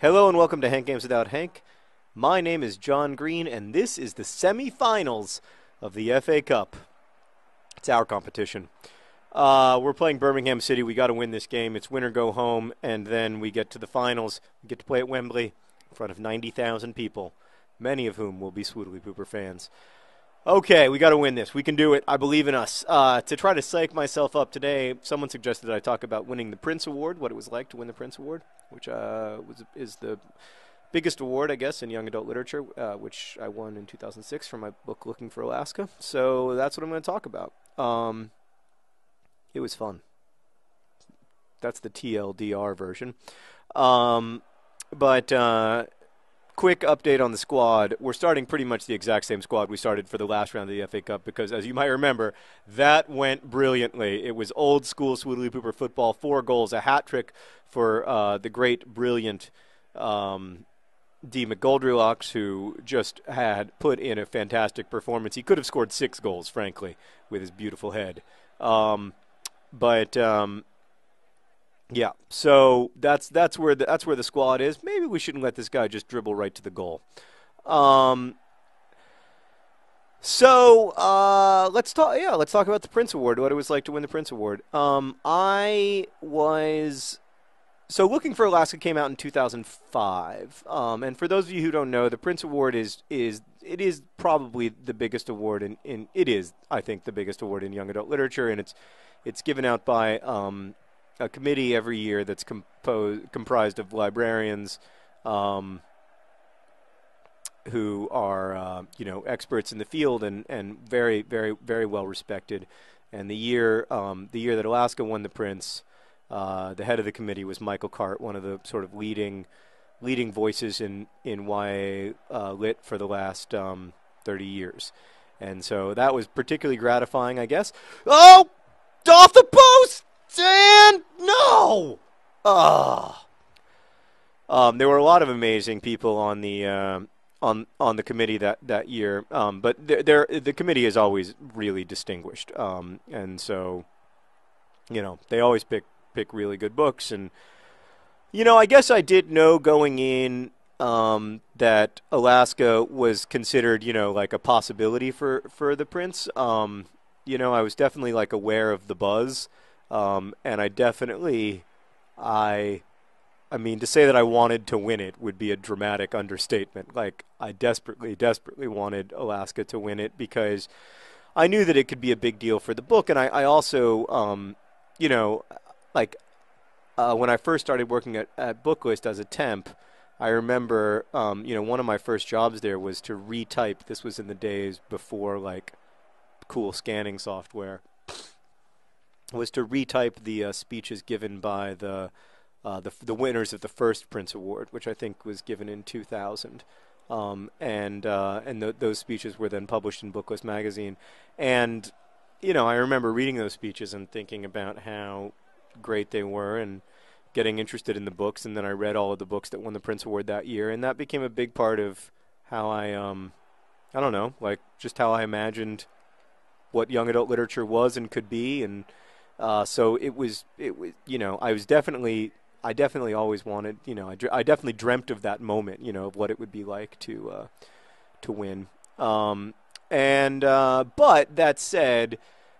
Hello and welcome to Hank Games Without Hank. My name is John Green, and this is the semi-finals of the FA Cup. It's our competition. We're playing Birmingham City. We got to win this game. It's win or go home, and then we get to the finals. We get to play at Wembley in front of 90,000 people, many of whom will be Swoodly Pooper fans. Okay, we got to win this. We can do it. I believe in us. To try to psych myself up today, someone suggested that I talk about winning the Printz Award, what it was like to win the Printz Award, which is the biggest award, I guess, in young adult literature, which I won in 2006 for my book Looking for Alaska. So that's what I'm going to talk about. It was fun. That's the TLDR version. Quick update on the squad. We're starting pretty much the exact same squad we started for the last round of the FA Cup because, as you might remember, that went brilliantly. It was old school Swoodly Pooper football, 4 goals, a hat trick for the great, brilliant D. McGoldrilox, who just had put in a fantastic performance. He could have scored 6 goals, frankly, with his beautiful head. Yeah, so that's where the squad is. Maybe we shouldn't let this guy just dribble right to the goal. Let's talk. Yeah, let's talk about the Printz Award. What it was like to win the Printz Award. Looking for Alaska came out in 2005. And for those of you who don't know, the Printz Award is probably the biggest award I think the biggest award in young adult literature, and it's given out by a committee every year that's comprised of librarians who are experts in the field and very, very, very well respected. And the year that Alaska won the Printz, the head of the committee was Michael Cart, one of the sort of leading voices in YA lit for the last 30 years. And so that was particularly gratifying, I guess. Oh, off the post! And no! There were a lot of amazing people on the committee that year, but the committee is always really distinguished, and so they always pick really good books. And I guess I did know going in that Alaska was considered like a possibility for the Printz. I was definitely like aware of the buzz. And I mean, to say that I wanted to win it would be a dramatic understatement. Like, I desperately, desperately wanted Alaska to win it because I knew that it could be a big deal for the book. And I also, when I first started working at Booklist as a temp, I remember, one of my first jobs there was to retype. This was in the days before, like, cool scanning software. Was to retype the speeches given by the winners of the first Printz Award, which I think was given in 2000, those speeches were then published in Booklist magazine, and I remember reading those speeches and thinking about how great they were and getting interested in the books, and then I read all of the books that won the Printz Award that year, and that became a big part of how I don't know, like just how I imagined what young adult literature was and could be. And so it was, I definitely always wanted, I definitely dreamt of that moment, of what it would be like to win. But that said,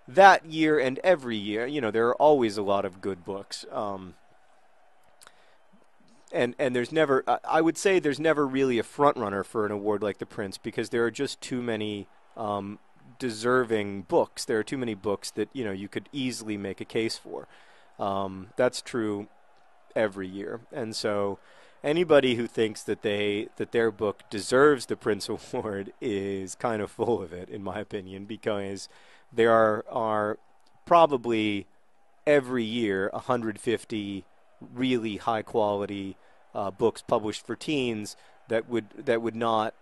that year and every year, there are always a lot of good books. And there's never, I would say there's never really a front runner for an award like the Printz because there are just too many, deserving books. There are too many books that you could easily make a case for. That's true every year, and so anybody who thinks that their book deserves the Printz Award is kind of full of it, in my opinion, because there are probably every year 150 really high quality books published for teens that would not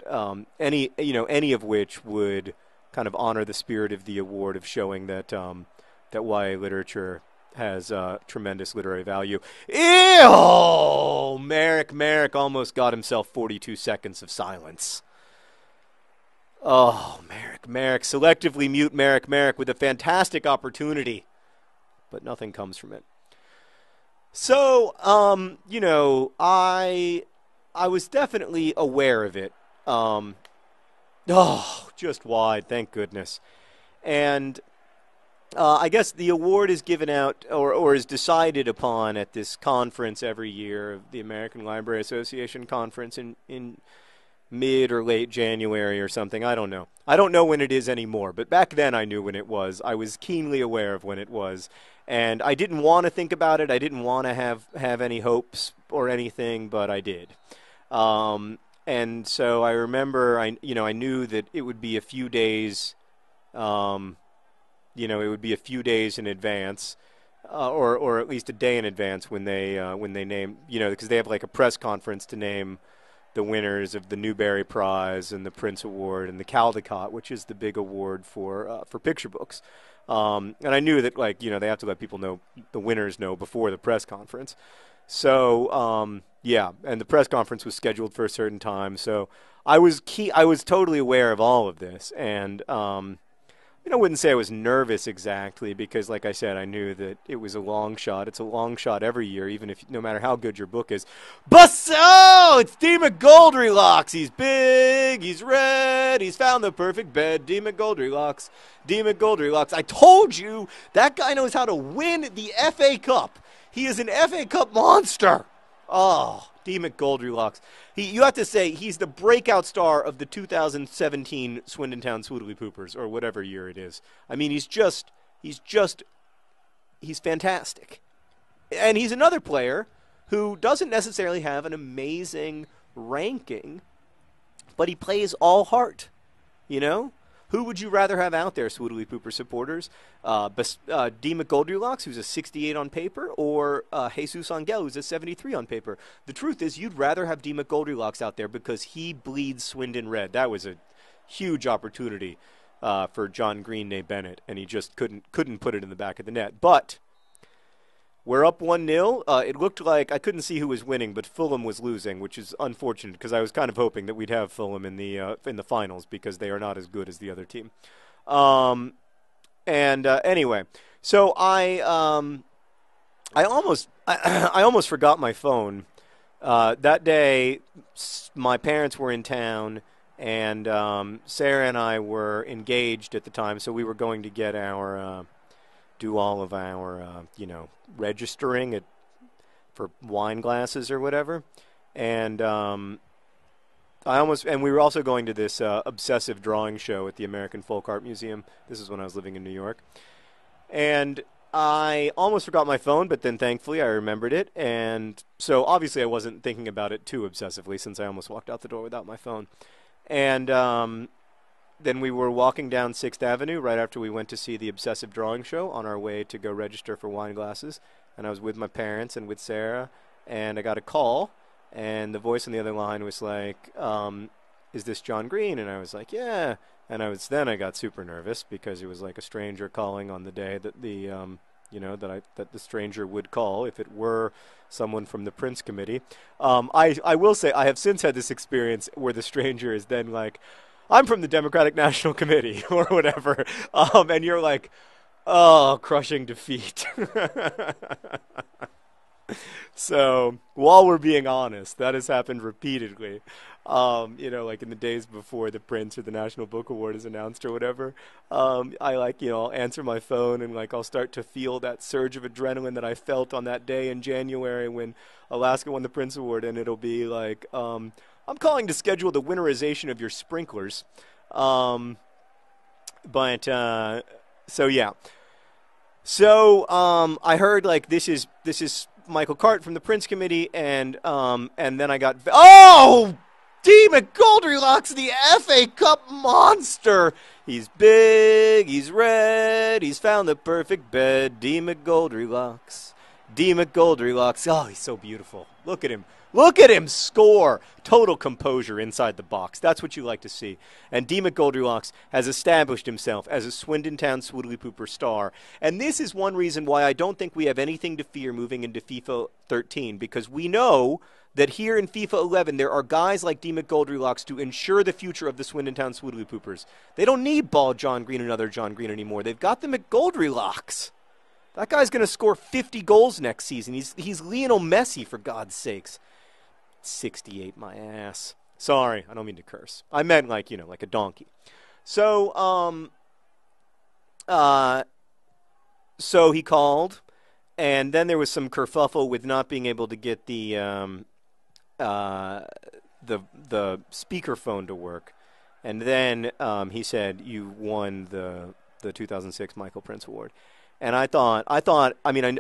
any of which would kind of honor the spirit of the award of showing that YA literature has tremendous literary value. Ew! Merrick almost got himself 42 seconds of silence. Oh, Merrick. Selectively mute Merrick with a fantastic opportunity, but nothing comes from it. So, I I was definitely aware of it. Oh, just wide, thank goodness. And I guess the award is given out or is decided upon at this conference every year, the American Library Association conference in mid or late January or something. I don't know. I don't know when it is anymore, but back then I knew when it was. I was keenly aware of when it was. And I didn't want to think about it. I didn't want to have any hopes or anything, but I did. And so I remember, I knew that it would be a few days, it would be a few days in advance, or at least a day in advance when they name, because they have like a press conference to name the winners of the Newbery Prize and the Printz Award and the Caldecott, which is the big award for picture books. And I knew that they have to let people know, the winners know before the press conference. So yeah, and the press conference was scheduled for a certain time. So I was totally aware of all of this, and I wouldn't say I was nervous exactly because, like I said, I knew that it was a long shot. It's a long shot every year, even if no matter how good your book is. It's D. McGoldrylocks. He's big. He's red. He's found the perfect bed. D. McGoldrylocks. D. McGoldrylocks. I told you that guy knows how to win the FA Cup. He is an FA Cup monster. Oh, D. McGoldrylocks. You have to say he's the breakout star of the 2017 Swindon Town Swoodly Poopers, or whatever year it is. I mean, he's fantastic. And he's another player who doesn't necessarily have an amazing ranking, but he plays all heart, Who would you rather have out there, Swoodly Pooper supporters? D. McGoldrylocks, who's a 68 on paper, or Jesus Angel, who's a 73 on paper? The truth is, you'd rather have D. McGoldrylocks out there because he bleeds Swindon red. That was a huge opportunity for John Green, nay Bennett, and he just couldn't put it in the back of the net. But we're up 1-0. It looked like I couldn't see who was winning, but Fulham was losing, which is unfortunate because I was kind of hoping that we'd have Fulham in the finals because they are not as good as the other team. Anyway, so I almost forgot my phone. That day, my parents were in town, and Sarah and I were engaged at the time, so we were going to get do all of our, registering for wine glasses or whatever. And we were also going to this obsessive drawing show at the American Folk Art Museum. This is when I was living in New York. And I almost forgot my phone, but then thankfully I remembered it. And so obviously I wasn't thinking about it too obsessively since I almost walked out the door without my phone. And then we were walking down 6th Avenue right after we went to see the Obsessive Drawing Show on our way to go register for wine glasses. And I was with my parents and with Sarah, and I got a call, and the voice on the other line was like, is this John Green? And I was like, yeah. And I got super nervous because it was like a stranger calling on the day that that the stranger would call if it were someone from the Printz committee. I will say I have since had this experience where the stranger is then like, I'm from the Democratic National Committee or whatever. And you're like, oh, crushing defeat. So while we're being honest, that has happened repeatedly. Like in the days before the Printz or the National Book Award is announced or whatever, I'll answer my phone and I'll start to feel that surge of adrenaline that I felt on that day in January when Alaska won the Printz Award, and it'll be like, I'm calling to schedule the winterization of your sprinklers. So yeah. So I heard this is Michael Cart from the Printz Committee, and then I got D. McGoldrylocks, the FA Cup monster. He's big, he's red, he's found the perfect bed. D. McGoldrylocks. D. McGoldrylocks. Oh, he's so beautiful. Look at him. Look at him score. Total composure inside the box. That's what you like to see. And D. McGoldrylocks has established himself as a Swindon Town Swoodly Pooper star. And this is one reason why I don't think we have anything to fear moving into FIFA 13, because we know that here in FIFA 11 there are guys like D. McGoldrylocks to ensure the future of the Swindon Town Swoodly Poopers. They don't need Ball John Green and other John Green anymore. They've got the McGoldrylocks. That guy's going to score 50 goals next season. He's Lionel Messi, for God's sakes. 68 my ass. Sorry, I don't mean to curse. I meant like, like a donkey. So, so he called, and then there was some kerfuffle with not being able to get uh, the speakerphone to work, and then he said, "You won the 2006 Michael Printz Award." And I thought, I mean,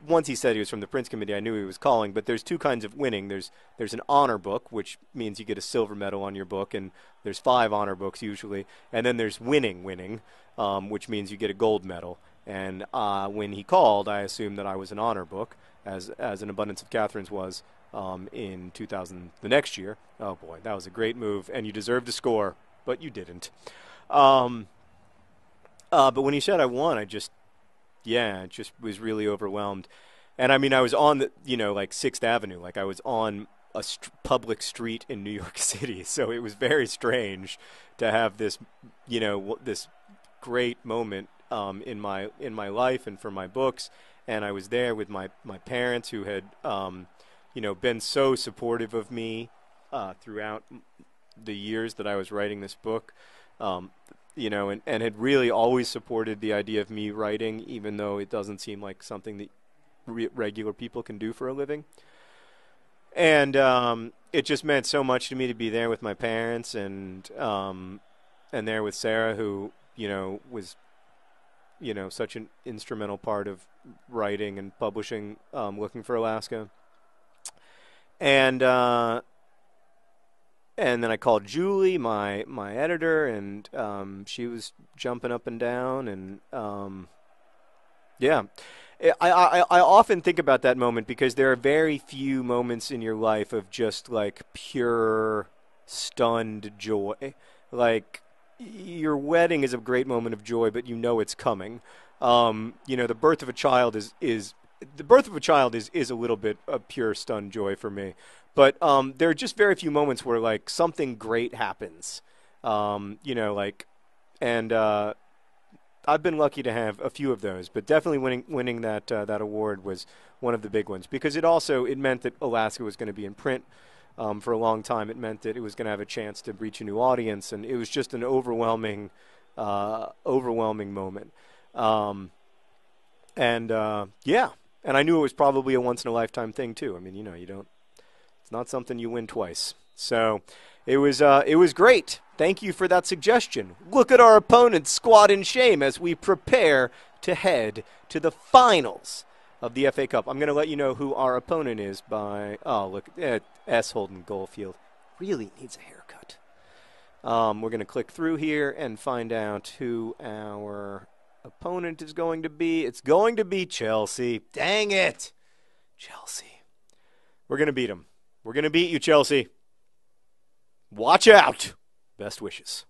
once he said he was from the Printz Committee, I knew he was calling. But there's two kinds of winning. There's an honor book, which means you get a silver medal on your book, and there's 5 honor books usually. And then there's winning, which means you get a gold medal. And when he called, I assumed that I was an honor book, as an Abundance of Catherine's was in 2000, the next year. Oh boy, that was a great move, and you deserved to score, but you didn't. But when he said I won, I just was really overwhelmed. And I mean, I was on the, like 6th Avenue, like I was on a public street in New York City. So it was very strange to have this, this great moment in my life and for my books. And I was there with my parents, who had, been so supportive of me throughout the years that I was writing this book. And had really always supported the idea of me writing, even though it doesn't seem like something that regular people can do for a living. And it just meant so much to me to be there with my parents, and there with Sarah, who was such an instrumental part of writing and publishing Looking for Alaska. And then I called Julie, my editor, and she was jumping up and down. And yeah, I often think about that moment, because there are very few moments in your life of just like pure stunned joy. Like, your wedding is a great moment of joy, but it's coming. The birth of a child is a little bit of pure stunned joy for me. But there are just very few moments where like something great happens, and I've been lucky to have a few of those. But definitely winning that award was one of the big ones, because it meant that Alaska was going to be in print for a long time. It meant that it was going to have a chance to reach a new audience, and it was just an overwhelming moment. And I knew it was probably a once in a lifetime thing too. I mean, you don't. Not something you win twice. So it was great. Thank you for that suggestion. Look at our opponents squat in shame as we prepare to head to the finals of the FA Cup. I'm going to let you know who our opponent is by, look, S. Holden Goldfield really needs a haircut. We're going to click through here and find out who our opponent is going to be. It's going to be Chelsea. Dang it. Chelsea. We're going to beat them. We're going to beat you, Chelsea. Watch out. Best wishes.